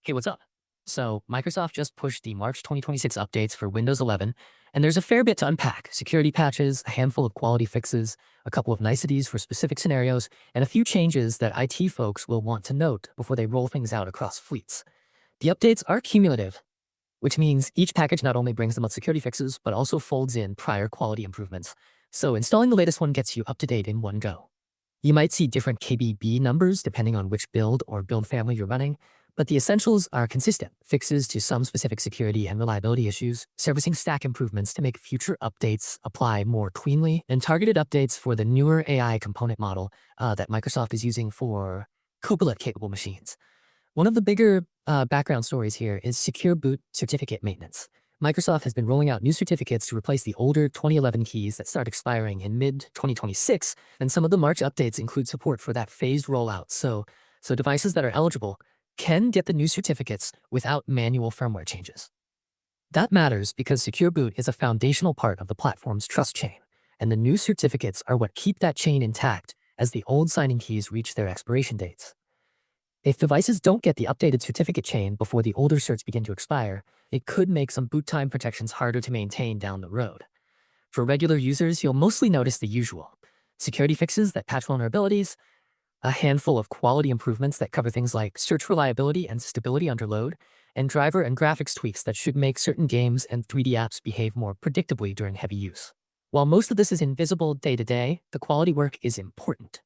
Hey, what's up? So, Microsoft just pushed the March 2026 updates for Windows 11, and there's a fair bit to unpack. Security patches, a handful of quality fixes, a couple of niceties for specific scenarios, and a few changes that IT folks will want to note before they roll things out across fleets. The updates are cumulative, which means each package not only brings the most security fixes, but also folds in prior quality improvements. So, installing the latest one gets you up to date in one go. You might see different KBB numbers depending on which build or build family you're running, but the essentials are consistent. Fixes to some specific security and reliability issues, servicing stack improvements to make future updates apply more cleanly, and targeted updates for the newer AI component model that Microsoft is using for Copilot-capable machines. One of the bigger background stories here is secure boot certificate maintenance. Microsoft has been rolling out new certificates to replace the older 2011 keys that start expiring in mid-2026, and some of the March updates include support for that phased rollout, so devices that are eligible can get the new certificates without manual firmware changes. That matters because Secure Boot is a foundational part of the platform's trust chain, and the new certificates are what keep that chain intact as the old signing keys reach their expiration dates. If devices don't get the updated certificate chain before the older certs begin to expire, it could make some boot time protections harder to maintain down the road. For regular users, you'll mostly notice the usual: security fixes that patch vulnerabilities, a handful of quality improvements that cover things like search reliability and stability under load, and driver and graphics tweaks that should make certain games and 3D apps behave more predictably during heavy use. While most of this is invisible day to day, the quality work is important.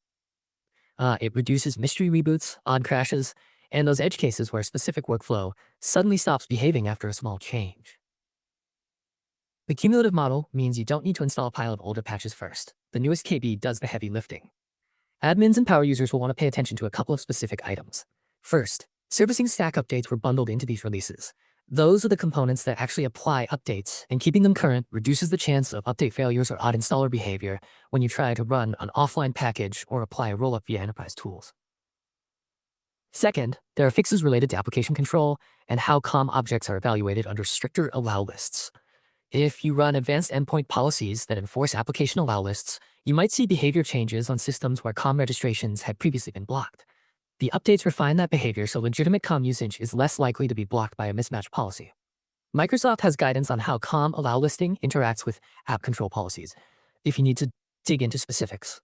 It reduces mystery reboots, odd crashes, and those edge cases where a specific workflow suddenly stops behaving after a small change. The cumulative model means you don't need to install a pile of older patches first. The newest KB does the heavy lifting. Admins and power users will want to pay attention to a couple of specific items. First, servicing stack updates were bundled into these releases. Those are the components that actually apply updates, and keeping them current reduces the chance of update failures or odd installer behavior when you try to run an offline package or apply a rollup via enterprise tools. Second, there are fixes related to application control and how COM objects are evaluated under stricter allow lists. If you run advanced endpoint policies that enforce application allow lists, you might see behavior changes on systems where COM registrations had previously been blocked. The updates refine that behavior so legitimate COM usage is less likely to be blocked by a mismatched policy. Microsoft has guidance on how COM allow listing interacts with app control policies, if you need to dig into specifics.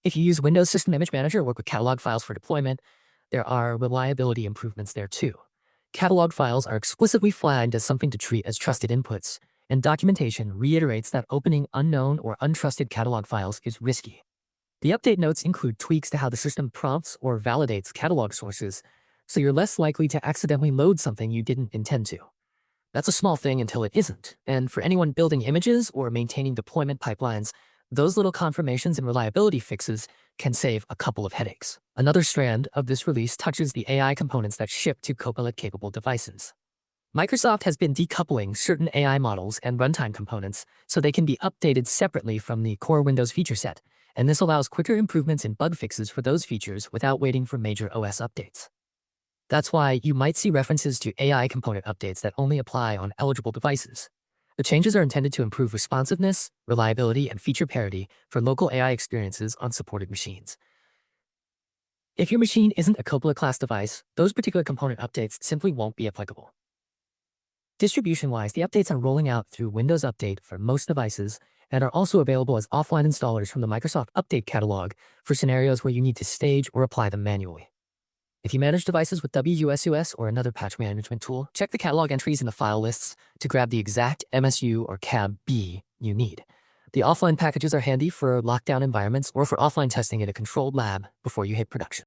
If you use Windows System Image Manager or work with catalog files for deployment, there are reliability improvements there too. Catalog files are explicitly flagged as something to treat as trusted inputs, and documentation reiterates that opening unknown or untrusted catalog files is risky. The update notes include tweaks to how the system prompts or validates catalog sources, so you're less likely to accidentally load something you didn't intend to. That's a small thing until it isn't, and for anyone building images or maintaining deployment pipelines, those little confirmations and reliability fixes can save a couple of headaches. Another strand of this release touches the AI components that ship to Copilot-capable devices. Microsoft has been decoupling certain AI models and runtime components so they can be updated separately from the core Windows feature set, and this allows quicker improvements and bug fixes for those features without waiting for major OS updates. That's why you might see references to AI component updates that only apply on eligible devices. The changes are intended to improve responsiveness, reliability, and feature parity for local AI experiences on supported machines. If your machine isn't a Copilot-class device, those particular component updates simply won't be applicable. Distribution-wise, the updates are rolling out through Windows Update for most devices and are also available as offline installers from the Microsoft Update catalog for scenarios where you need to stage or apply them manually. If you manage devices with WUSUS or another patch management tool, check the catalog entries in the file lists to grab the exact MSU or CAB-B you need. The offline packages are handy for lockdown environments or for offline testing in a controlled lab before you hit production.